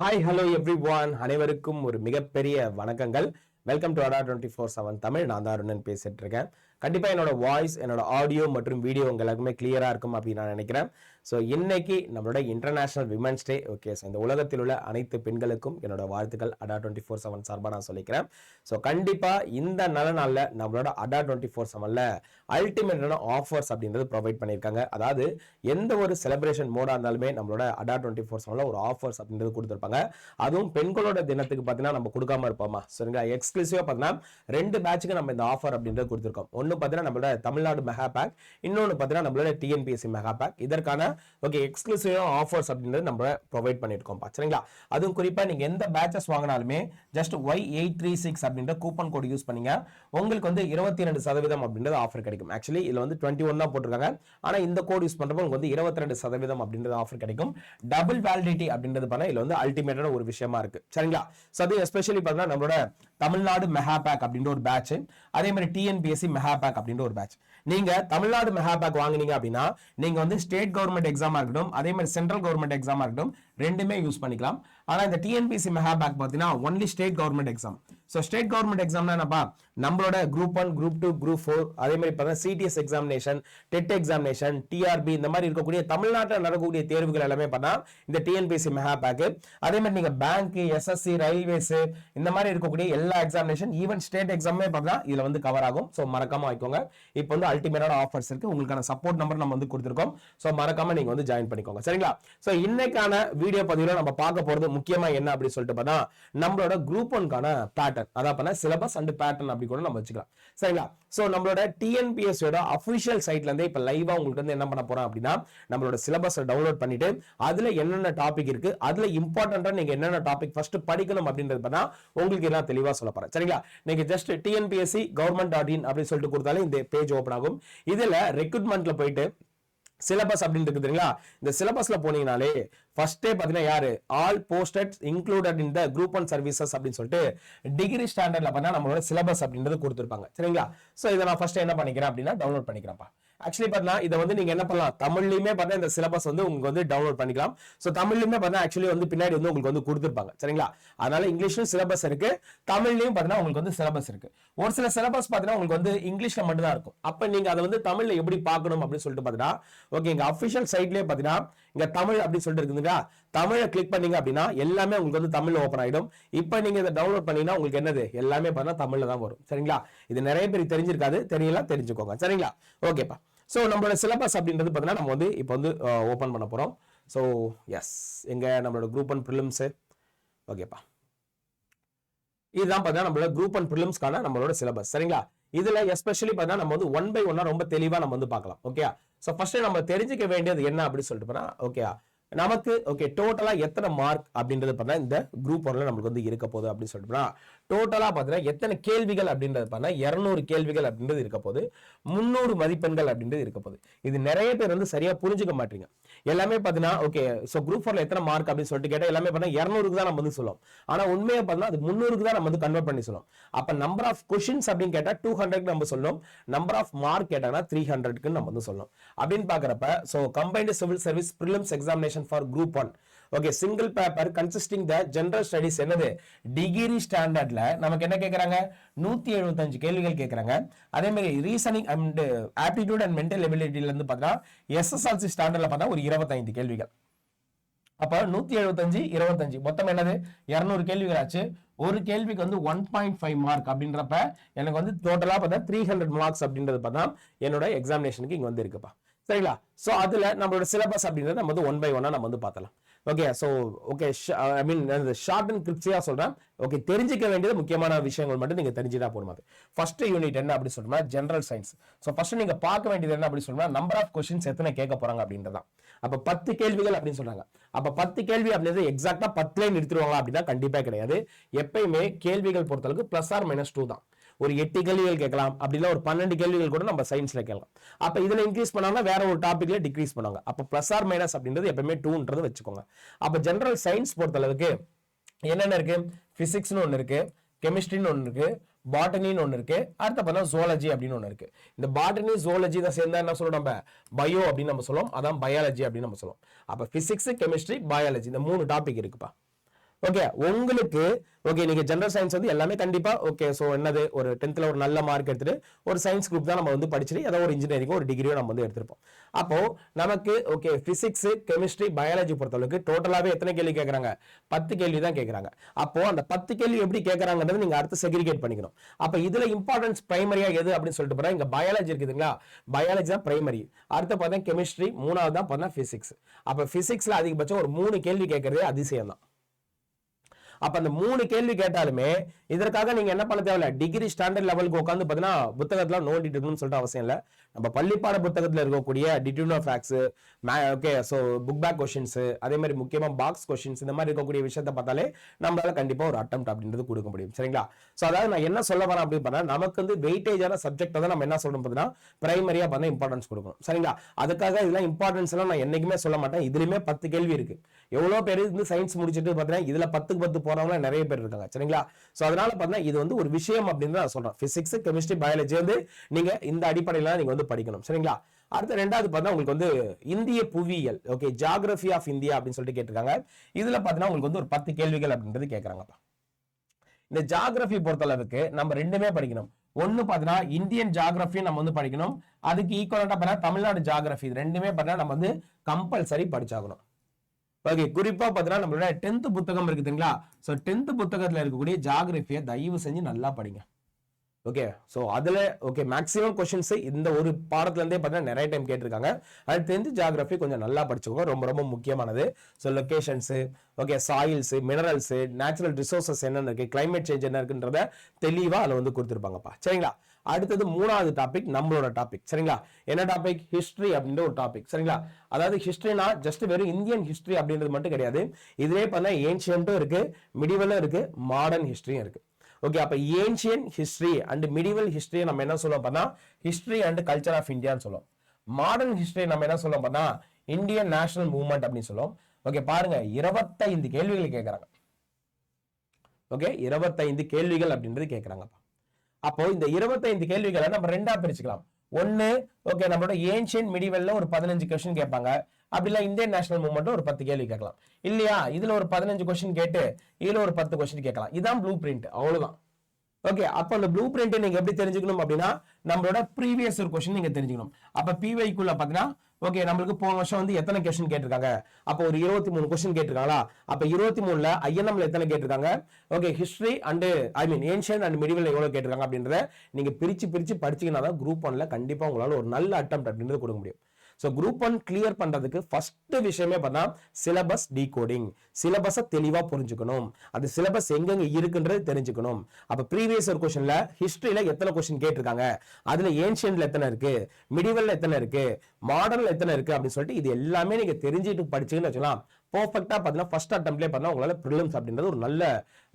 Hi hello every one, அனைவருக்கும் ஒரு மிகப்பெரிய வணக்கங்கள். வெல்கம் டு அடா 24/7 தமிழ். நான் தான் அருணன் பேசிட்டு இருக்கேன். கண்டிப்பா என்னோட வாய்ஸ், என்னோட ஆடியோ மற்றும் வீடியோ உங்க எல்லாருக்குமே கிளியரா இருக்கும் அப்படின்னு நான் நினைக்கிறேன். ஸோ இன்னைக்கு நம்மளோட international women's day. Okay, so இந்த உலகத்தில் உள்ள அனைத்து பெண்களுக்கும் என்னோட வாழ்த்துக்கள் அடா 24/7 சார்பாக நான் சொல்லிக்கிறேன். ஸோ கண்டிப்பா இந்த நல்ல நாளில் நம்மளோட அடா 24/7ல அல்டிமேட்டான ஆஃபர்ஸ் அப்படின்றது ப்ரொவைட் பண்ணியிருக்காங்க. அதாவது எந்த ஒரு செலிப்ரேஷன் மோடா இருந்தாலுமே நம்மளோட அடா 24/7ல ஒரு ஆஃபர்ஸ் அப்படின்றது கொடுத்துருப்பாங்க. அதுவும் பெண்களோட தினத்துக்கு பார்த்தீங்கன்னா நம்ம கொடுக்காம இருப்போமா? சரிங்களா? எக்ஸ்க்ளூசிவா பார்த்தீங்கன்னா 2 பேட்சுக்கு நம்ம இந்த ஆஃபர் அப்படின்றது கொடுத்துருக்கோம். ஒன்னு பார்த்தீங்கன்னா நம்மளோட தமிழ்நாடு மெகா பேக், இன்னொன்று பார்த்தீங்கன்னா நம்மளோட டிஎன்பிஎஸ்சி மெகா பேக். இதற்கான ஓகே எக்ஸ்க்ளூசிவ் ஆஃபர்ஸ் அப்படின்றது நம்ம ப்ரொவைட் பண்ணியிருக்கோம். சரிங்களா? அதுவும் குறிப்பாக நீங்க எந்த பேட்சஸ் வாங்கினாலுமே ஜஸ்ட் Y836 அப்படின்ற கூப்பன் கோட் யூஸ் பண்ணீங்க, உங்களுக்கு வந்து 22% அப்படின்றது ஆஃபர் கிடைக்கும். ஆக்சுவலி இதுல வந்து 21 தான் போட்டிருக்காங்க. ஆனா இந்த கோட் யூஸ் பண்றப்போ உங்களுக்கு வந்து 22% அப்படின்றது ஆஃபர் கிடைக்கும். டபுள் வேலிடிட்டி அப்படின்றது பண்ண இதுல வந்து அல்டிமேட்டான ஒரு விஷயமா இருக்கு. சரிங்களா? சோ அது எஸ்பெஷலி பார்த்தீங்கன்னா நம்மளோட தமிழ்நாடு மெகா பேக் அப்படின்ற ஒரு பேட்ச், அதே மாதிரி டிஎன்பிஎஸ்சி மெகா பேக் அப்படின்ற ஒரு பேட்ச். நீங்க தமிழ்நாடு மெகா பேக் வாங்குனீங்க அப்படின்னா நீங்க வந்து ஸ்டேட் கவர்மெண்ட் எக்ஸாமா இருக்கட்டும், அதே மாதிரி சென்ட்ரல் கவர்மெண்ட் எக்ஸாமா இருக்கட்டும், ரெண்டுமே யூஸ் பண்ணிக்கலாம். ஆனா இந்த டிஎன்பிஎஸ்சி மெகா பேக் பார்த்தீங்கன்னா only state government exam. So state government எக்ஸாம்னா என்னப்பா, நம்மளோட குரூப் 1, குரூப் 2, குரூப் 4, அதே மாதிரி பார்த்தா CDS examination, TET examination, TRB, இந்த மாதிரி இருக்கக்கூடிய தமிழ்நாட்டில் நடக்கக்கூடிய தேர்வுகள் எல்லாமே பண்ணா இந்த டிஎன்பிஎஸ்சி மெகா பேக். அதே மாதிரி நீங்க பேங்க், எஸ்எஸ்சி, ரயில்வேஸ், இந்த மாதிரி இருக்கக்கூடிய எல்லா எக்ஸாமினேஷன், ஈவன் ஸ்டேட் எக்ஸாமே பார்த்தா இதுல வந்து கவர் ஆகும். ஸோ மறக்காம வாங்கிக்கோங்க. இப்போ வந்து அல்டிமேட்டான ஆஃபர்ஸ் இருக்கு. உங்களுக்கான சப்போர்ட் நம்பர் நம்ம வந்து கொடுத்துருக்கோம். ஸோ மறக்காம நீங்க வந்து ஜாயின் பண்ணிக்கோங்க. சரிங்களா? ஸோ இன்னைக்கான வீடியோ பதிவில் நம்ம பார்க்க போறது முக்கியமா என்ன அப்படின்னு சொல்லிட்டு பார்த்தா நம்மளோட குரூப் 1க்கான பேட்டர்ன், அதான் சிலபஸ் அண்ட் பேட்டர்ன் அப்படி கூட நம்ம வச்சுக்கலாம். சரிங்களா? சோ நம்மளோட டிஎன்பிஎஸ்சியோட அபிஷியல் சைட்ல இருந்தே இப்ப லைவா உங்களுக்கு வந்து என்ன பண்ண போறோம் அப்படின்னா நம்மளோட சிலபஸ் டவுன்லோட் பண்ணிட்டு அதுல என்னென்ன டாபிக் இருக்கு, அதுல இம்பார்ட்டன்டா நீங்க என்னென்ன டாபிக் ஃபர்ஸ்ட் படிக்கணும் அப்படின்றது பார்த்தா உங்களுக்கு எல்லாம் தெளிவா சொல்ல போறேன். சரிங்களா? நீங்க ஜஸ்ட் டிஎன்பிஎஸ்சி government.in அப்படின்னு சொல்லிட்டு கொடுத்தாலே இந்த பேஜ் ஓபன் ஆகும். இதுல ரெக்ரூட்மெண்ட்ல போயிட்டு சிலபஸ் அப்படின்னு இருக்கு தெரியுங்களா? இந்த சிலபஸ்ல போனீங்கனாலே ஃபர்ஸ்டே பாத்தீங்கன்னா யாரு all posted included in the group 1 services அப்படின்னு சொல்லிட்டு டிகிரி ஸ்டாண்டர்ட்ல பார்த்தா நம்மளோட சிலபஸ் அப்படின்றது கொடுத்துருப்பாங்க. சரிங்களா? சோ இதை நான் ஃபர்ஸ்ட் என்ன பண்ணிக்கிறேன் அப்படின்னா டவுன்லோட் பண்ணிக்கிறேன்ப்பா. ஆக்சுவலி பார்த்தா இதை வந்து நீங்க என்ன பண்ணலாம், தமிழ்லயுமே பார்த்தா இந்த சிலபஸ் வந்து உங்களுக்கு வந்து டவுன்லோட் பண்ணிக்கலாம். ஸோ தமிழ்லயுமே பார்த்தா ஆக்சுவலி வந்து பின்னாடி வந்து உங்களுக்கு வந்து கொடுத்துருப்பாங்க. சரிங்களா? அதனால இங்கிலீஷ்லயும் சிலபஸ் இருக்கு, தமிழ்லயும் பார்த்தீங்கன்னா உங்களுக்கு வந்து சிலபஸ் இருக்கு. ஒரு சில சிலபஸ் பார்த்தீங்கன்னா உங்களுக்கு வந்து இங்கிலீஷ்ல மட்டும் தான் இருக்கும். அப்ப நீங்க அதை வந்து தமிழ்ல எப்படி பார்க்கணும் அப்படின்னு சொல்லிட்டு பார்த்தீங்கன்னா ஓகே இங்க அபிஷியல் சைட்லயே பார்த்தீங்கன்னா இங்க தமிழ் அப்படின்னு சொல்லிட்டு இருக்குதுங்களா, தமிழை கிளிக் பண்ணீங்க அப்படின்னா எல்லாமே உங்களுக்கு வந்து தமிழ்ல ஓப்பன் ஆயிடும். இப்போ நீங்க இதை டவுன்லோட் பண்ணீங்கன்னா உங்களுக்கு என்னது எல்லாமே பார்த்தீங்கன்னா தமிழ்ல தான் வரும். சரிங்களா? இது நிறைய பேர் தெரிஞ்சிருக்காது, தெரியல தெரிஞ்சுக்கோங்க. சரிங்களா? ஓகேப்பா. ஸோ நம்மளோட சிலபஸ் அப்படின்றது பார்த்தீங்கன்னா நம்ம வந்து இப்போ வந்து ஓப்பன் பண்ண போறோம். ஸோ எஸ், எங்க நம்மளோட குரூப் 1 ப்ரிலிம்ஸ். ஓகேப்பா, இதுதான் பார்த்தீங்கன்னா நம்மளோட குரூப் 1 ப்ரிலிம்ஸ்க்கான நம்மளோட சிலபஸ். சரிங்களா? இதுல எஸ்பெஷலி பார்த்தா நம்ம வந்து 1 by 1 ரொம்ப தெளிவா நம்ம வந்து பார்க்கலாம். ஓகே, சோ ஃபர்ஸ்ட் நம்ம தெரிஞ்சுக்க வேண்டியது என்ன அப்படின்னு சொல்லிட்டு போனா ஓகே நமக்கு ஓகே டோட்டலா எத்தனை மார்க் அப்படின்றது பார்த்தா இந்த குரூப் 1ல நமக்கு வந்து இருக்க போகுது அப்படின்னு சொல்லிட்டு போனா டோட்டலா பார்த்தீங்கன்னா எத்தனை கேள்விகள் அப்படின்றது பார்த்தா 200 கேள்விகள் அப்படின்றது இருக்க போகுது, 300 மதிப்பெண்கள் அப்படின்றது இருக்க போகுது. இது நிறைய பேர் வந்து சரியா புரிஞ்சுக்க மாட்டீங்க. எல்லாமே பார்த்தீங்கன்னா ஓகே சோ குரூப் 4ல எத்தனை மார்க் அப்படின்னு சொல்லிட்டு கேட்டா எல்லாமே பார்த்தா 200க்கு தான் நம்ம வந்து சொல்லுவோம். ஆனா உண்மையா பார்த்தா அது 300க்கு தான் நம்ம வந்து கன்வெர்ட் பண்ணி சொல்லுவோம். அப்ப நம்பர் ஆஃப் கொஸ்டின்ஸ் அப்படின்னு கேட்டா 200க்கு நம்ம சொல்லணும், நம்பர் ஆஃப் மார்க் கேட்டாங்கன்னா 300க்கு நம்ம வந்து சொல்லணும். அப்படின்னு பாக்குறப்ப so combined civil service prelims examination for group 1 okay single paper consisting the general studies என்னது டிகிரி ஸ்டாண்டர்ட்ல நமக்கு என்ன கேக்குறாங்க 175 கேள்விகள் கேக்குறாங்க. அதே மாதிரி reasoning and aptitude and mental எபிலிட்டில இருந்து பார்த்தா எஸ்எஸ்எல்சி ஸ்டாண்டர்ட்ல பார்த்தா ஒரு 25 கேள்விகள். அப்ப 175 25 மொத்தம் என்னது 200 கேள்விகள் ஆச்சு. ஒரு கேள்விக்கு வந்து 1.5 மார்க் அப்படின்றப்ப எனக்கு வந்து டோட்டலா பார்த்தா 300 மார்க்ஸ் அப்படின்றது பார்த்தா என்னோட எக்ஸாமினேஷனுக்கு இங்க வந்து இருக்குப்பா. சரிங்களா? சோ அதுல நம்மளோட சிலபஸ் அப்படின்றது நம்ம வந்து 1 by 1 நம்ம வந்து பார்த்தலாம். Okay so okay I mean short and கிரிப்ஸியா சொல்றேன். ஓகே தெரிஞ்சிக்க வேண்டியது முக்கியமான விஷயங்கள் மட்டும் நீங்க தெரிஞ்சுட்டா போதும். ஃபர்ஸ்ட் யூனிட் என்ன அப்படி சொல்றோம்னா ஜெனரல் சயின்ஸ். சோ ஃபர்ஸ்ட் நீங்க பார்க்க வேண்டியது என்ன அப்படி சொல்றோம்னா நம்பர் ஆஃப் கொஸ்டின்ஸ் எத்தனை கேட்க போறாங்க அப்படின்றதான். அப்ப 10 கேள்விகள் அப்படின்னு சொல்றாங்க. அப்ப 10 கேள்வி அப்படின்றது எக்ஸாக்டா 10ல நிறுத்திடுவாங்களா அப்படின்னா கண்டிப்பா கிடையாது. எப்பயுமே கேள்விகள் பொறுத்தளவுக்கு +or -2 தான். ஒரு 8 கேள்விகள் கேட்கலாம், அப்படி இல்ல ஒரு 12 கேள்விகள் கூட நம்ம சயின்ஸ்ல கேட்கலாம். அப்ப இதுல இன்க்ரீஸ் பண்ணாம வேற ஒரு டாபிக்ல டிக்ரீஸ் பண்ணுவாங்க. அப்ப +or- அப்படின்றது எப்பவுமே 2ன்றது வச்சுக்கோங்க. அப்ப ஜெனரல் சயின்ஸ் பொறுத்தளவுக்கு என்னென்ன இருக்கு, பிசிக்ஸ்னு ஒன்னு இருக்கு, கெமிஸ்ட்ரின்னு ஒன்னு இருக்கு, பாட்டனின்னு ஒன்னு இருக்கு, அடுத்த பார்த்தா ஜுவாலஜி அப்படின்னு ஒன்னு இருக்கு. இந்த பாட்டனி ஜுவாலஜி தான் சேர்ந்தா என்ன சொல்றோம் நம்ம பயோ அப்படின்னு நம்ம சொல்லுவோம், அதான் பயாலஜி அப்படின்னு நம்ம சொல்லுவோம். அப்ப பிசிக்ஸ், கெமிஸ்ட்ரி, பயாலஜி இந்த 3 டாபிக் இருக்குப்பா. ஓகே உங்களுக்கு ஓகே நீங்க ஜெனரல் சயின்ஸ் வந்து எல்லாமே கண்டிப்பா ஓகே சோ என்னது ஒரு 10th ஒரு நல்ல மார்க் எடுத்துட்டு ஒரு சயின்ஸ் குரூப் தான் நம்ம வந்து படிச்சுட்டு ஏதாவது ஒரு இன்ஜினியரிங் ஒரு டிகிரியோ நம்ம வந்து எடுத்திருப்போம். அப்போ நமக்கு ஓகே பிசிக்ஸ் கெமிஸ்ட்ரி பயாலஜி பொறுத்தளவுக்கு டோட்டலாவே எத்தனை கேள்வி கேட்கறாங்க? 10 கேள்வி தான் கேட்கறாங்க. அப்போ அந்த 10 கேள்வி எப்படி கேட்கறாங்கன்றது நீங்க அடுத்து செக்ரிகேட் பண்ணிக்கணும். அப்ப இதுல இம்பார்ட்டன்ஸ் பிரைமரியா எது அப்படின்னு சொல்லிட்டு போறா இங்க பயாலஜி இருக்குதுங்களா, பயாலஜி தான் பிரைமரி. அடுத்து பார்த்தா கெமிஸ்ட்ரி, மூணாவது தான் பார்த்தா பிசிக்ஸ். அப்ப பிசிக்ஸ்ல அதிகபட்சம் ஒரு 3 கேள்வி கேட்கறதே அதிசயம் தான். அப்ப அந்த 3 கேள்வி கேட்டாலுமே இதற்காக நீங்க என்ன பண்ண தேவையில்ல, டிகிரி ஸ்டாண்டர்ட் லெவலுக்கு உட்காந்து பாத்தீங்கன்னா புத்தகத்துல நோண்டிட்டு இருக்கணும்னு சொல்லிட்டு அவசியம் இல்ல. நம்ம பள்ளிப்பாட புத்தகத்துல இருக்கக்கூடிய டிடியூனோ facts, okay so book back questions, அதே மாதிரி முக்கியமா பாக்ஸ் கொஸ்டின்ஸ், இந்த மாதிரி இருக்கக்கூடிய விஷயத்தை பார்த்தாலே நம்மளால கண்டிப்பா ஒரு அட்டெம்ப்ட் அப்படின்றது கொடுக்க முடியும். சரிங்களா? சோ அதாவது நான் என்ன சொல்ல வரேன் அப்படின்னு பார்த்தா நமக்கு வந்து வெயிட்டேஜான சப்ஜெக்ட் தான் நம்ம என்ன சொல்றோம் பார்த்தீங்கன்னா பிரைமரியா பார்த்தா இம்பார்ட்டன்ஸ் கொடுக்கணும். சரிங்களா? அதுக்காக இதெல்லாம் இம்பார்ட்டன்ஸ் எல்லாம் நான் என்னைக்குமே சொல்ல மாட்டேன். இதுலயுமே 10 கேள்வி இருக்கு. எவ்வளவு பேர் வந்து சயின்ஸ் முடிச்சுட்டு பார்த்தீங்கன்னா இதுல 10க்கு 10 போறவங்க நிறைய பேர் இருக்காங்க. சரிங்களா? சோ அதனால பார்த்தா இது வந்து ஒரு விஷயம் அப்படின்னு நான் சொல்றேன். பிசிக்ஸ் கெமிஸ்ட்ரி பயாலஜி வந்து நீங்க இந்த அடிப்படையில நீங்க வந்து படிக்கணும். சரிங்களா? அடுத்த ரெண்டாவது பார்த்தா உங்களுக்கு வந்து இந்திய புவியியல், ஓகே ஜியோகிராஃபி ஆஃப் இந்தியா அப்படின்னு சொல்லிட்டு கேட்டிருக்காங்க. இதுல பார்த்தீங்கன்னா உங்களுக்கு வந்து ஒரு 10 கேள்விகள் அப்படின்றது கேட்கறாங்கப்பா. இந்த ஜியோகிராஃபி பொறுத்தளவுக்கு நம்ம ரெண்டுமே படிக்கணும். ஒன்னு பாத்தீங்கன்னா இந்தியன் ஜியோகிராஃபி நம்ம வந்து படிக்கணும். அதுக்கு ஈக்குவலண்டா பார்த்தா தமிழ்நாடு ஜியோகிராஃபி, இது ரெண்டுமே பார்த்தா நம்ம வந்து கம்பல்சரி படிச்சாகணும். ஓகே குறிப்பா பாத்தீங்கன்னா நம்மளோட 10th புத்தகம் இருக்குதுங்களா, சோ 10th புத்தகத்துல இருக்கக்கூடிய ஜியோகிராஃபியை தயவு செஞ்சு நல்லா படிங்க. ஓகே சோ அதுல ஓகே மேக்ஸிமம் क्वेश्चंस இந்த ஒரு பாடத்துல இருந்தே பார்த்தா நிறைய டைம் கேட்டிருக்காங்க. அது தெரிஞ்சு ஜியோகிராஃபி கொஞ்சம் நல்லா படிச்சுக்கோங்க, ரொம்ப ரொம்ப முக்கியமானது. So locations, okay soils, minerals, natural resources என்னென்ன இருக்கு, கிளைமேட் சேஞ்ச் என்ன இருக்குன்றத தெளிவா அதுல வந்து கொடுத்துருப்பாங்கப்பா. சரிங்களா? அடுத்தது மூணாவது டாபிக் நம்மளோட டாபிக். சரிங்களா? என்ன டாபிக்? ஹிஸ்டரி அப்படின்ற ஒரு டாபிக். சரிங்களா? அதாவது ஹிஸ்டரினா ஜஸ்ட் வெறும் இந்தியன் ஹிஸ்டரி அப்படின்றது மட்டும் கிடையாது. இதுவே பார்த்தா ஏன்ஷியன்ட்டும் இருக்கு, மிடிவலும் இருக்கு, மாடர்ன் ஹிஸ்டரியும் இருக்கு. ஓகே அப்ப ancient history and medieval history நம்ம என்ன சொல்லுவோம் பார்த்தா ஹிஸ்டரி அண்ட் கல்ச்சர் ஆஃப் இந்தியான்னு சொல்லுவோம். மாடர்ன் ஹிஸ்டரி நம்ம என்ன சொல்லுவோம் பார்த்தா இந்தியன் நேஷனல் மூவ்மெண்ட் அப்படின்னு சொல்லுவோம். ஓகே பாருங்க 25 கேள்விகள் கேட்கறாங்க. ஓகே 25 கேள்விகள் அப்படின்றது கேட்கறாங்க. அப்போ இந்த 25 கேள்விகளை நம்ம ரெண்டா பிரிச்சுக்கலாம். ஒன்னு ஓகே நம்மளோட ஏன்ஷியன் மிடிவல்ல ஒரு 15 கொஸ்டின் கேட்பாங்க. அப்படி இல்ல இந்தியன் நேஷனல் மூவ்மெண்ட் ஒரு 10 கேள்வி கேட்கலாம். இல்லையா இதுல ஒரு 15 கொஸ்டின் கேட்டு இதுல ஒரு 10 கொஸ்டின் கேட்கலாம். இதான் ப்ளூ பிரிண்ட், அவ்வளவுதான். ஓகே அப்ப அந்த ப்ளூ பிரிண்ட் நீங்க எப்படி தெரிஞ்சுக்கணும் அப்படின்னா நம்மளோட ப்ரீவியஸ் ஒரு கொஸ்டின் நீங்க தெரிஞ்சுக்கணும். அப்ப பிவைக்குள்ள பாத்தீங்கன்னா ஓகே நம்மளுக்கு போன வருஷம் வந்து எத்தனை கொஸ்டின் கேட்டிருக்காங்க, அப்போ ஒரு 23 கொஸ்டின் கேட்டிருக்காங்களா, அப்ப 23ல ஐஎன்எம்ல எத்தனை கேட்டிருக்காங்க, okay history and I mean ancient and medieval எவ்வளவு கேட்டிருக்காங்க அப்படின்றத நீங்க பிரிச்சு படிச்சீங்கன்னா தான் குரூப் 1ல கண்டிப்பா உங்களால ஒரு நல்ல அட்டெம்ப்ட் அப்படின்றது கொடுக்க முடியும். சோ குரூப் 1 கிளியர் பண்றதுக்கு ஃபர்ஸ்ட் விஷயமே பார்த்தா சிலபஸ் டீகோடிங். சிலபஸை தெளிவா புரிஞ்சுக்கணும், அது சிலபஸ் எங்கெங்க இருக்குன்றது தெரிஞ்சுக்கணும். அப்ப ப்ரீவியஸ் ஒரு கொஸ்டின்ல ஹிஸ்டரியில எத்தனை கொஸ்டின் கேட்டிருக்காங்க, அதுல ஏன்ஷியன்ட்ல எத்தனை இருக்கு, மிடிவல்ல எத்தனை இருக்கு, மாடர்ன்ல எத்தனை இருக்கு அப்படின்னு சொல்லிட்டு இது எல்லாமே நீங்க தெரிஞ்சுட்டு படிச்சீங்கன்னு வச்சுக்கலாம். பர்ஃபெக்ட்டா பாத்தீங்கன்னா ஃபர்ஸ்ட் அட்டெம்ப்ட்லயே பார்த்தா உங்களால பிரிலிம்ஸ் அப்படின்றது ஒரு நல்ல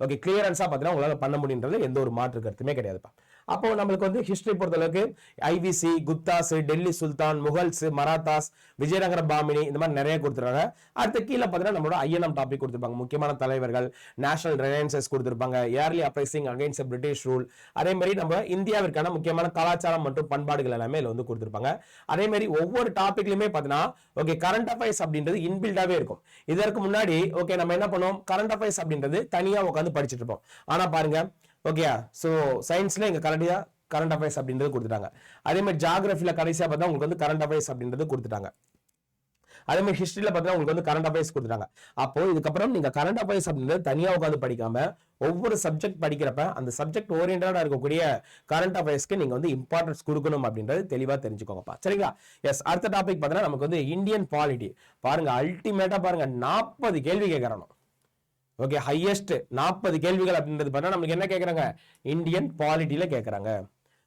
ஓகே கிளியரன்ஸா பாத்தீங்கன்னா உங்களால பண்ண முடியுன்றது எந்த ஒரு மாற்று கருத்துமே கிடையாதுப்பா. அப்போ நம்மளுக்கு வந்து ஹிஸ்டரி பொறுத்தளவுக்கு ஐவிசி, குப்தாஸ், டெல்லி சுல்தான், முகல்ஸ், மராத்தாஸ், விஜயநகர பாமினி, இந்த மாதிரி நிறைய கொடுத்துருக்காங்க. அடுத்து கீழே பார்த்தீங்கன்னா நம்மளோட ஐஎன்எம் டாபிக் கொடுத்துருப்பாங்க. முக்கியமான தலைவர்கள், நேஷனல் ரிலையன்சஸ் கொடுத்துருப்பாங்க, early uprising against British rule. அதே மாதிரி நம்ம இந்தியாவிற்கான முக்கியமான கலாச்சாரம் மற்றும் பண்பாடுகள் எல்லாமே இதுல வந்து கொடுத்துருப்பாங்க. அதே மாதிரி ஒவ்வொரு டாபிக்லயுமே பார்த்தீங்கன்னா ஓகே கரண்ட் அஃபேர்ஸ் அப்படின்றது இன்பில்டாவே இருக்கும். இதற்கு முன்னாடி ஓகே நம்ம என்ன பண்ணுவோம், கரண்ட் அஃபேர்ஸ் அப்படின்றது தனியா உட்காந்து படிச்சுட்டு இருப்போம். ஆனா பாருங்க ஓகே சோ சயின்ஸ்ல இங்க கரெக்டா கரண்ட் அஃபேர்ஸ் அப்படின்றது கொடுத்துட்டாங்க. அதே மாதிரி ஜியோகிராஃபில கடைசியா பார்த்தா உங்களுக்கு வந்து கரண்ட் அஃபேர்ஸ் அப்படின்றது கொடுத்துட்டாங்க. அதே மாதிரி ஹிஸ்டரியில பார்த்தா உங்களுக்கு வந்து கரண்ட் அஃபேர்ஸ் கொடுத்துட்டாங்க. அப்போ இதுக்கப்புறம் நீங்க கரண்ட் அஃபேர்ஸ் அப்படின்றது தனியா உட்காந்து படிக்காம ஒவ்வொரு சப்ஜெக்ட் படிக்கிறப்ப அந்த சப்ஜெக்ட் ஓரியன்டா இருக்கக்கூடிய கரண்ட் அஃபேர்ஸ்க்கு நீங்க வந்து இம்பார்ட்டன்ஸ் கொடுக்கணும் அப்படின்றது தெளிவா தெரிஞ்சுக்கோங்கப்பா. சரிங்களா? எஸ் அடுத்த டாபிக் பார்த்தா நமக்கு வந்து இந்தியன் பாலிட்டி. பாருங்க அல்டிமேட்டா பாருங்க 40 கேள்வி கேட்கறாங்க. ஓகே ஹையஸ்ட் 40 கேள்விகள் அப்படின்றது பார்த்தா நமக்கு என்ன கேட்கறாங்க, இந்தியன் பாலிட்டியில கேட்கறாங்க.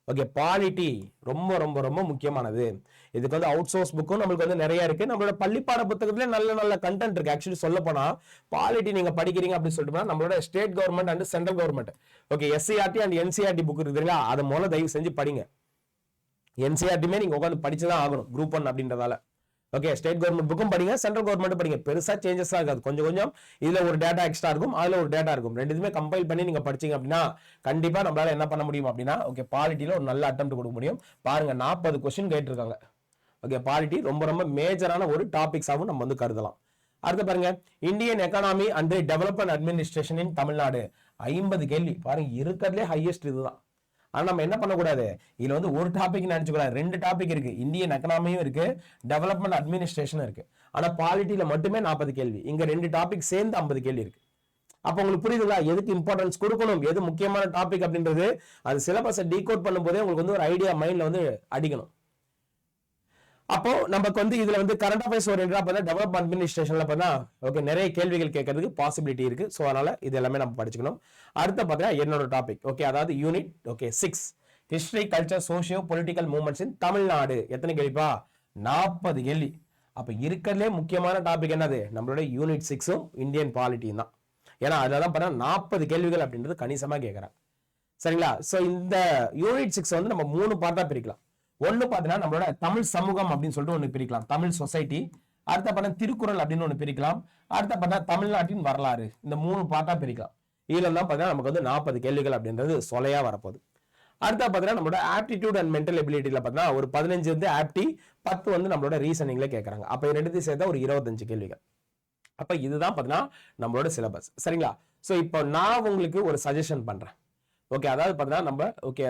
ஓகே பாலிட்டி ரொம்ப ரொம்ப ரொம்ப முக்கியமானது. இதுக்கு வந்து அவுட் சோர்ஸ் புக்கும் நம்மளுக்கு வந்து நிறைய இருக்கு. நம்மளோட பள்ளிப்பாட புத்தகத்துல நல்ல நல்ல கண்டென்ட் இருக்கு. ஆக்சுவலி சொல்ல போனா பாலிட்டி நீங்க படிக்கிறீங்க அப்படின்னு சொல்லிட்டு நம்மளோட state government and central government okay SCRT and NCERT book இருக்குங்களா, அதை மூலம் தயவு செஞ்சு படிங்க. என்சிஆர்டிமே நீங்க உட்காந்து படிச்சுதான் ஆகணும் குரூப் 1 அப்படின்றதால. ஓகே ஸ்டேட் கவர்மெண்ட் புக்கும் படிங்க, சென்ட்ரல் கவர்மெண்ட் படிங்க. பெருசா சேஞ்சஸ் ஆகாது, கொஞ்சம் கொஞ்சம் இதுல ஒரு டேட்டா எக்ஸ்ட்ரா இருக்கும், அதுல ஒரு டேட்டா இருக்கும். ரெண்டுமே கம்பைல் பண்ணி நீங்க படிச்சீங்க அப்படின்னா கண்டிப்பா நம்மளால என்ன பண்ண முடியும் அப்படின்னா ஓகே பாலிட்டியில ஒரு நல்ல அட்டெம்ப்ட் கொடுக்க முடியும். பாருங்க 40 கொஸ்டின் கேட்டிருக்காங்க. ஓகே பாலிட்டி ரொம்ப ரொம்ப மேஜரான ஒரு டாபிக்ஸாவும் நம்ம வந்து கருதலாம். அடுத்து பாருங்க, Indian economy and development administration இன் தமிழ்நாடு. 50 கேள்வி பாருங்க, இருக்கிறதுலே ஹையஸ்ட் இதுதான். ஆனா நம்ம என்ன பண்ணக்கூடாது, இதுல வந்து ஒரு டாபிக் நினைச்சுக்கூடாது, 2 டாபிக் இருக்கு. இந்தியன் எக்கனாமியும் இருக்கு, டெவலப்மெண்ட் அட்மினிஸ்ட்ரேஷனும் இருக்கு. ஆனா பாலிட்டியில மட்டுமே 40 கேள்வி, இங்க 2 டாபிக் சேர்ந்து 50 கேள்வி இருக்கு. அப்ப உங்களுக்கு புரியுதுங்களா எதுக்கு இம்பார்ட்டன்ஸ் கொடுக்கணும், எது முக்கியமான டாபிக் அப்படின்றது. அது சிலபஸை டீகோட் பண்ணும்போதே உங்களுக்கு வந்து ஒரு ஐடியா மைண்ட்ல வந்து அடிக்கணும். அப்போ நமக்கு வந்து இதுல வந்து கரண்ட் அஃபேர்ஸ் ஓரியன்டா பார்த்தா டெவலப்மெண்ட் அட்மினிஸ்ட்ரேஷன்ல பார்த்தா ஓகே நிறைய கேள்விகள் கேட்கறதுக்கு பாசிபிலிட்டி இருக்கு. ஸோ அதனால இது எல்லாமே நம்ம படிச்சுக்கணும். அடுத்த பார்த்தீங்கன்னா என்னோட டாபிக் ஓகே, அதாவது unit okay 6 history culture socio political movements in Tamil Nadu. எத்தனை கேள்விப்பா? 40 கேள்வி. அப்ப இருக்கிறதுலே முக்கியமான டாபிக் என்னது, நம்மளோட யூனிட் 6ம் இந்தியன் பாலிட்டியும் தான். ஏன்னா அதுலதான் பார்த்தா 40 கேள்விகள் அப்படின்றது கணிசமா கேட்கறாங்க. சரிங்களா? சோ இந்த யூனிட் 6 வந்து நம்ம 3 பார்ட்டா பிரிக்கலாம். ஒன்னு பாத்தீங்கன்னா நம்மளோட தமிழ் சமூகம் அப்படின்னு சொல்லிட்டு ஒண்ணு பிரிக்கலாம், தமிழ் சொசைட்டி. அடுத்த பார்த்தா திருக்குறள் அப்படின்னு ஒண்ணு பிரிக்கலாம். அடுத்த பார்த்தா தமிழ்நாட்டின் வரலாறு. இந்த 3 பார்ட்டா பிரிக்கலாம். இதுல தான் பாத்தீங்கன்னா நமக்கு வந்து 40 கேள்விகள் அப்படின்றது சொலையா வரப்போகுது. அடுத்த பாத்தீங்கன்னா நம்மளோட ஆப்டிடியூட் அண்ட் மென்டல் எபிலிட்டியில பாத்தீங்கன்னா ஒரு 15 வந்து ஆப்டி, 10 வந்து நம்மளோட ரீசனிங்ல கேட்கறாங்க. அப்ப இது ரெண்டுத்தையும் சேர்த்தா ஒரு 25 கேள்விகள். அப்ப இதுதான் பாத்தீங்கன்னா நம்மளோட சிலபஸ். சரிங்களா? சோ இப்போ நான் உங்களுக்கு ஒரு சஜஷன் பண்றேன். ஓகே, அதாவது பார்த்தீங்கன்னா நம்ம ஓகே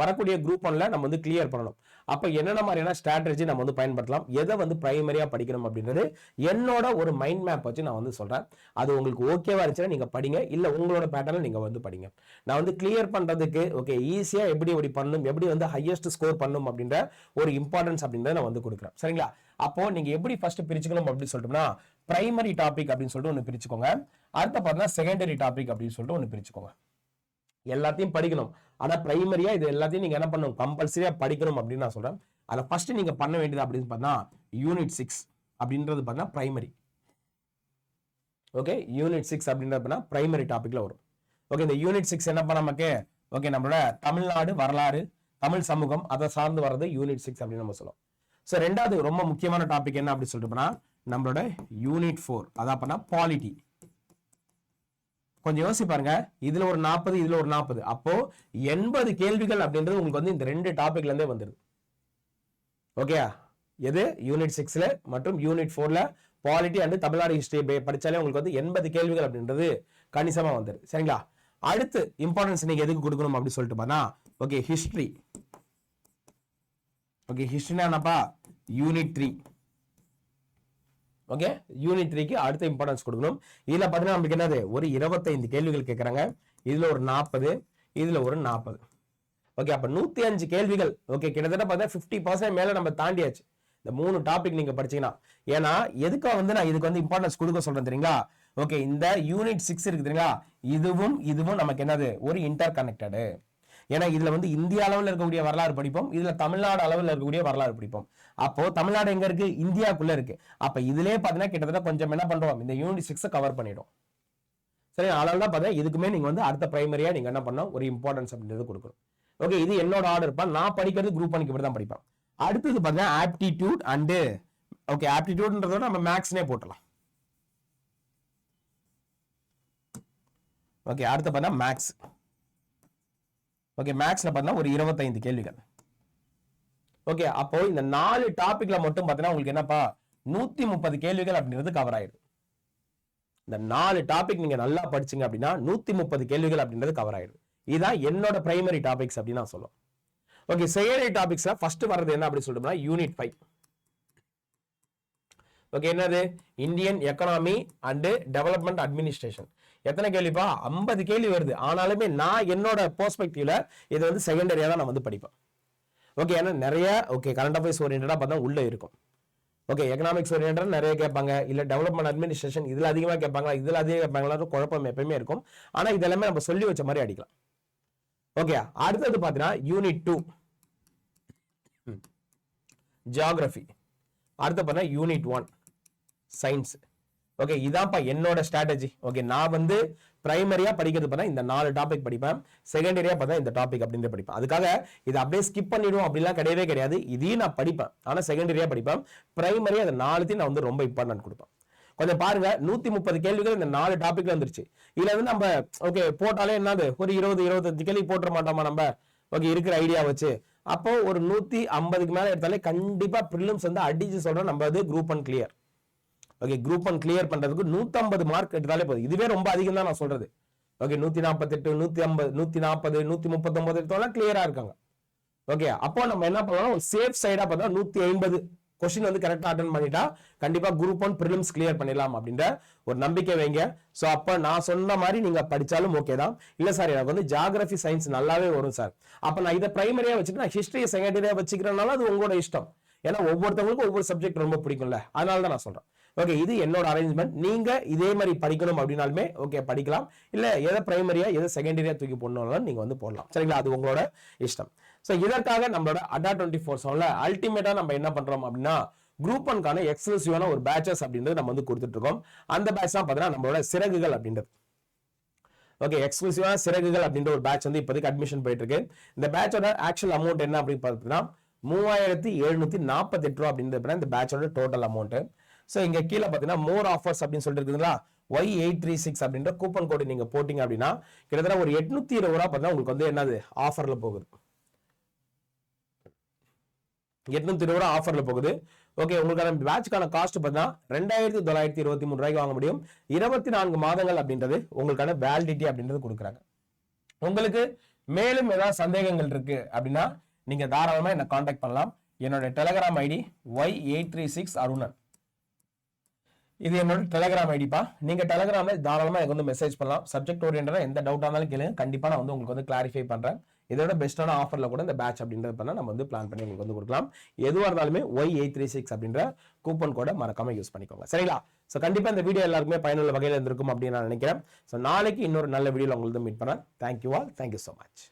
வரக்கூடிய குரூப் 1ல நம்ம வந்து கிளியர் பண்ணணும். அப்போ என்னென்ன மாதிரியான ஸ்ட்ராட்டஜி நம்ம வந்து பயன்படுத்தலாம், எதை வந்து பிரைமரியா படிக்கணும் அப்படின்றது என்னோட ஒரு மைண்ட் மேப் வச்சு நான் வந்து சொல்றேன். அது உங்களுக்கு ஓகேவா இருந்துச்சுன்னா நீங்க படிங்க, இல்ல உங்களோட பேட்டர்ல நீங்க வந்து படிங்க. நான் வந்து கிளியர் பண்றதுக்கு ஓகே ஈஸியா எப்படி பண்ணணும், எப்படி வந்து ஹையஸ்ட் ஸ்கோர் பண்ணணும் அப்படின்ற ஒரு இம்பார்ட்டன்ஸ் அப்படின்றத நான் வந்து கொடுக்குறேன். சரிங்களா? அப்போ நீங்க எப்படி ஃபர்ஸ்ட் பிரிச்சுக்கணும் அப்படின்னு சொல்லிட்டோம்னா பிரைமரி டாபிக் அப்படின்னு சொல்லிட்டு ஒன்று பிரிச்சுக்கோங்க. அடுத்த பார்த்தீங்கன்னா செகண்டரி டாபிக் அப்படின்னு சொல்லிட்டு ஒன்று பிரிச்சுக்கோங்க. எல்லாத்தையும் படிக்கணும், ஆனா பிரைமரியா இது எல்லாத்தையும் நீங்க என்ன பண்ணணும், கம்பல்சரியா படிக்கணும் அப்படின்னு நான் சொல்றேன். அதுல ஃபர்ஸ்ட் நீங்க பண்ண வேண்டியது அப்படின்னு பார்த்தா யூனிட் 6 அப்படின்றது பார்த்தா பிரைமரி. ஓகே, யூனிட் 6 அப்படின்றது பிரைமரி டாபிக்ல வரும். ஓகே, இந்த யூனிட் 6 என்ன பண்ண நமக்கு ஓகே நம்மளோட தமிழ்நாடு வரலாறு, தமிழ் சமூகம் அதை சார்ந்து வர்றது யூனிட் 6 அப்படின்னு நம்ம சொல்லுவோம். ஸோ ரெண்டாவது ரொம்ப முக்கியமான டாபிக் என்ன அப்படின்னு சொல்லிட்டு நம்மளோட யூனிட் 4 அதான் பண்ணா பாலிட்டி. கொஞ்சம் யோசி பாருங்க, இதுல ஒரு 40 இதுல ஒரு 40, அப்போ 80 கேள்விகள் அப்படின்றது உங்களுக்கு வந்து இந்த 2 டாபிக்ல இருந்தே வந்துருது. ஓகே, எது யூனிட் 6ல மற்றும் யூனிட் 4ல பாலிட்டி அண்ட் தமிழ்நாடு ஹிஸ்டரி படிச்சாலே உங்களுக்கு வந்து 80 கேள்விகள் அப்படின்றது கணிசமா வந்துருது. சரிங்களா? அடுத்து இம்பார்ட்டன்ஸ் நீங்க எதுக்கு கொடுக்கணும் அப்படின்னு சொல்லிட்டு பார்த்தா ஓகே ஹிஸ்டரி. ஓகே, ஹிஸ்டரினா என்னப்பா யூனிட் 3. ஓகே, யூனிட் 3க்கு அடுத்த இம்பார்ட்டன்ஸ் கொடுக்கணும். இதுல பாத்தீங்கன்னா நமக்கு என்னது ஒரு 25 கேள்விகள் கேட்கறாங்க. இதுல ஒரு 40, இதுல ஒரு 40. ஓகே, அப்ப 105 கேள்விகள். ஓகே, கிட்டத்தட்ட பார்த்தா 50% மேல நம்ம தாண்டியாச்சு இந்த 3 டாபிக் நீங்க படிச்சீங்கன்னா. ஏன்னா எதுக்காக வந்து நான் இதுக்கு வந்து இம்பார்ட்டன்ஸ் கொடுக்க சொல்றேன் தெரியுங்களா? ஓகே, இந்த யூனிட் 6 இருக்கு தெரியுங்களா, இதுவும் நமக்கு என்னது ஒரு இன்டர் கனெக்டடு. ஏன்னா இதுல வந்து இந்திய அளவில் இருக்கக்கூடிய வரலாறு படிப்போம், இதுல தமிழ்நாடு அளவில் இருக்கக்கூடிய வரலாறு படிப்போம். அப்போ தமிழ்நாடு எங்க இருக்கு, இந்தியாக்குள்ள இருக்கு. அப்ப இதுலயே பாத்தீங்கன்னா கிட்டத்தட்ட கொஞ்சம் என்ன பண்றோம், இந்த யூனிட் 6 கவர் பண்ணிடும். சரி, அதனால தான் பார்த்தா இதுக்குமே நீங்க வந்து அடுத்த பிரைமரியா நீங்க என்ன பண்ணணும், ஒரு இம்பார்ட்டன்ஸ் அப்படின்றது கொடுக்கணும். ஓகே, இது என்னோட ஆர்டர் பா, நான் படிக்கிறது குரூப் 1க்கு இப்படி தான் படிப்பேன். அடுத்தது பாத்தீங்கன்னா ஆப்டிடியூட் அண்ட் ஓகே ஆப்டிடியூட்ன்றதோட நம்ம மேக்ஸ்னே போட்டலாம். ஓகே, அடுத்து பார்த்தா மேக்ஸ். ஓகே, மேக்ஸ்ல பார்த்தா ஒரு 25 கேள்விகள். ஓகே, அப்போ இந்த 4 டாபிக்ல மட்டும் பார்த்தீங்கன்னா உங்களுக்கு என்னப்பா 130 கேள்விகள் அப்படின்றது கவர் ஆயிடும். இந்த 4 டாபிக் நீங்க நல்லா படிச்சீங்க அப்படின்னா 130 கேள்விகள் அப்படின்றது கவர் ஆயிடும். இதுதான் என்னோட பிரைமரி டாபிக்ஸ் அப்படின்னு நான் சொல்லுவேன். ஓகே, செகண்டரி டாபிக்ஸ்ல ஃபர்ஸ்ட் வர்றது என்ன அப்படின்னு சொல்லிட்டோம்னா யூனிட் 5. ஓகே, என்னது Indian economy and development administration. எத்தனை கேள்விப்பா? 50 கேள்வி வருது. ஆனாலுமே நான் என்னோட பெர்ஸ்பெக்டிவ்ல இதை வந்து செகண்டரியா தான் நான் வந்து படிப்பேன். ஓகே, ஏன்னா நிறைய ஓகே கரண்ட் அஃபேர்ஸ் ஓரியன்டா பார்த்தா உள்ள இருக்கும். ஓகே, எக்கனாமிக்ஸ் ஓரியன்டா நிறைய கேட்பாங்க, இல்ல டெவலப்மெண்ட் அட்மினிஸ்ட்ரேஷன் இதுல அதிகமா கேட்பாங்களா, இதுல அதிகம் கேட்பாங்களா, குழப்பம் எப்பயுமே இருக்கும். ஆனா இதெல்லாமே நம்ம சொல்லி வச்ச மாதிரி அடிக்கலாம். ஓகே, அடுத்தது பாத்தீங்கன்னா யூனிட் 2 ஜியோகிராஃபி. அடுத்து பார்த்தா யூனிட் 1 சயின்ஸ். ஓகே, இதான்ப்பா என்னோட ஸ்ட்ராட்டஜி. ஓகே, நான் வந்து பிரைமரியா படிக்கிறது பார்த்தா இந்த 4 டாபிக் படிப்பேன், செகண்டரியா பார்த்தா இந்த டாபிக் அப்படின்னு படிப்பேன். அதுக்காக இதை அப்படியே ஸ்கிப் பண்ணிடுவோம் அப்படிலாம் கிடையவே கிடையாது. இதையும் நான் படிப்பேன், ஆனா செகண்டரியா படிப்பேன். பிரைமரியா அந்த 4த்தையும் நான் வந்து ரொம்ப இம்பார்ட்டன்ட் கொடுப்பேன். கொஞ்சம் பாருங்க, 130 கேள்விகள் இந்த 4 டாபிக்ல வந்துருச்சு. இதுல வந்து நம்ம ஓகே போட்டாலே என்னது ஒரு 20-25 கேள்வி போட்டுற மாட்டோமா நம்ம? ஓகே, இருக்கிற ஐடியா வச்சு அப்போ ஒரு 150க்கு மேல எடுத்தாலே கண்டிப்பா பிரிலிம்ஸ் வந்து அடிச்சு சொல்றோம் நம்ம அது group 1 clear. Okay, group 1 clear பண்றதுக்கு 150 மார்க் எடுத்தாலே போதும். இதுவே ரொம்ப அதிகம் தான் நான் சொல்றது. ஓகே, 148, 150, 140, 139 எடுத்தாலும் கிளியரா இருக்காங்க. ஓகே, அப்போ நம்ம என்ன பண்ணலாம், ஒரு சேஃப் சைடா பார்த்தா 150 கொஸ்டின் வந்து கரெக்டா அட்டென்ட் பண்ணிட்டா கண்டிப்பா குரூப் 1 பிரிலிம்ஸ் கிளியர் பண்ணிடலாம் அப்படின்ற ஒரு நம்பிக்கை வைங்க. சோ அப்ப நான் சொன்ன மாதிரி நீங்க படிச்சாலும் ஓகே தான். இல்ல சார் எனக்கு வந்து ஜியோகிராஃபி சயின்ஸ் நல்லாவே வரும் சார், அப்ப நான் இதை பிரைமரியா வச்சுட்டு நான் ஹிஸ்டரியை செகண்டரியா வச்சுக்கிறனால அது உங்களோட இஷ்டம். ஏன்னா ஒவ்வொருத்தவங்களுக்கும் ஒவ்வொரு சப்ஜெக்ட் ரொம்ப பிடிக்கும்ல, அதனால தான் நான் சொல்றேன். ஓகே, இது என்னோட அரேஞ்ச்மெண்ட். நீங்க இதே மாதிரி படிக்கணும் அப்படின்னாலுமே ஓகே படிக்கலாம். இல்ல எதை பிரைமரியா எதை செகண்டரியா தூக்கி போடணும் நீங்க வந்து போடலாம். சரிங்களா, அது உங்களோட இஷ்டம். சோ இதற்காக நம்மளோட அடா 24/7 அல்டிமேட்டா நம்ம என்ன பண்றோம் அப்படின்னா, குரூப் 1க்கான எக்ஸ்க்ளூசிவான ஒரு பேச்சஸ் அப்படின்றது நம்ம வந்து கொடுத்துட்டு இருக்கோம். அந்த பேட்ச் தான் பார்த்தீங்கன்னா நம்மளோட சிறகுகள் அப்படின்றது. ஓகே, எக்ஸ்க்ளூசிவான சிறகுகள் அப்படின்ற ஒரு பேட்ச் வந்து இப்போதைக்கு அட்மிஷன் போயிட்டு இருக்கு. இந்த பேட்சோட ஆக்சுவல் அமௌண்ட் என்ன அப்படின்னு பார்த்தீங்கன்னா 3748 ரூபா அப்படின்றது இந்த பேட்சோட டோட்டல் அமௌண்ட். ஸோ இங்க கீழே பார்த்தீங்கன்னா மோர் ஆஃபர்ஸ் அப்படின்னு சொல்லிட்டு இருக்குங்களா, Y836 அப்படின்ற கூப்பன் கோடு நீங்க போட்டீங்க அப்படின்னா கிட்டத்தட்ட ஒரு 820 ரூபா பார்த்தீங்கன்னா உங்களுக்கு வந்து என்னது ஆஃபர்ல போகுது. 820 ரூபா ஆஃபர்ல போகுது. ஓகே, உங்களுக்கான பேட்ச்க்கான காஸ்ட் பார்த்தீங்கன்னா 2923 ரூபாய்க்கு வாங்க முடியும். 24 மாதங்கள் அப்படின்றது உங்களுக்கான வேலிடிட்டி அப்படின்றது கொடுக்குறாங்க. உங்களுக்கு மேலும் ஏதாவது சந்தேகங்கள் இருக்கு அப்படின்னா நீங்க தாராளமா என்ன காண்டாக்ட் பண்ணலாம். என்னோட டெலிகிராம் ஐடி Y836 அருணன். இது என்னோட டெலிகிராம் ஐடிப்பா. நீங்க டெலிகிராம்ல தாராளமா எனக்கு வந்து மெசேஜ் பண்ணலாம். சப்ஜெக்ட் ஓரியன்டா எந்த டவுட்டா இருந்தாலும் கேளுங்க, கண்டிப்பா நான் வந்து உங்களுக்கு வந்து கிளாரிஃபை பண்றேன். இதோட பெஸ்டான ஆஃபர்ல கூட இந்த பேட்ச் அப்படின்றது பண்ணா நம்ம வந்து பிளான் பண்ணி உங்களுக்கு வந்து கொடுக்கலாம். எதுவாக இருந்தாலுமே Y836 அப்படின்ற கூப்பன் கோடை மறக்காம யூஸ் பண்ணிக்கோங்க. சரிங்களா? ஸோ கண்டிப்பா இந்த வீடியோ எல்லாருக்குமே பயனுள்ள வகையில் இருந்திருக்கும் அப்படின்னு நான் நினைக்கிறேன். ஸோ நாளைக்கு இன்னொரு நல்ல வீடியோல உங்களுக்கு மீட் பண்ணேன். Thank you all, thank you so much.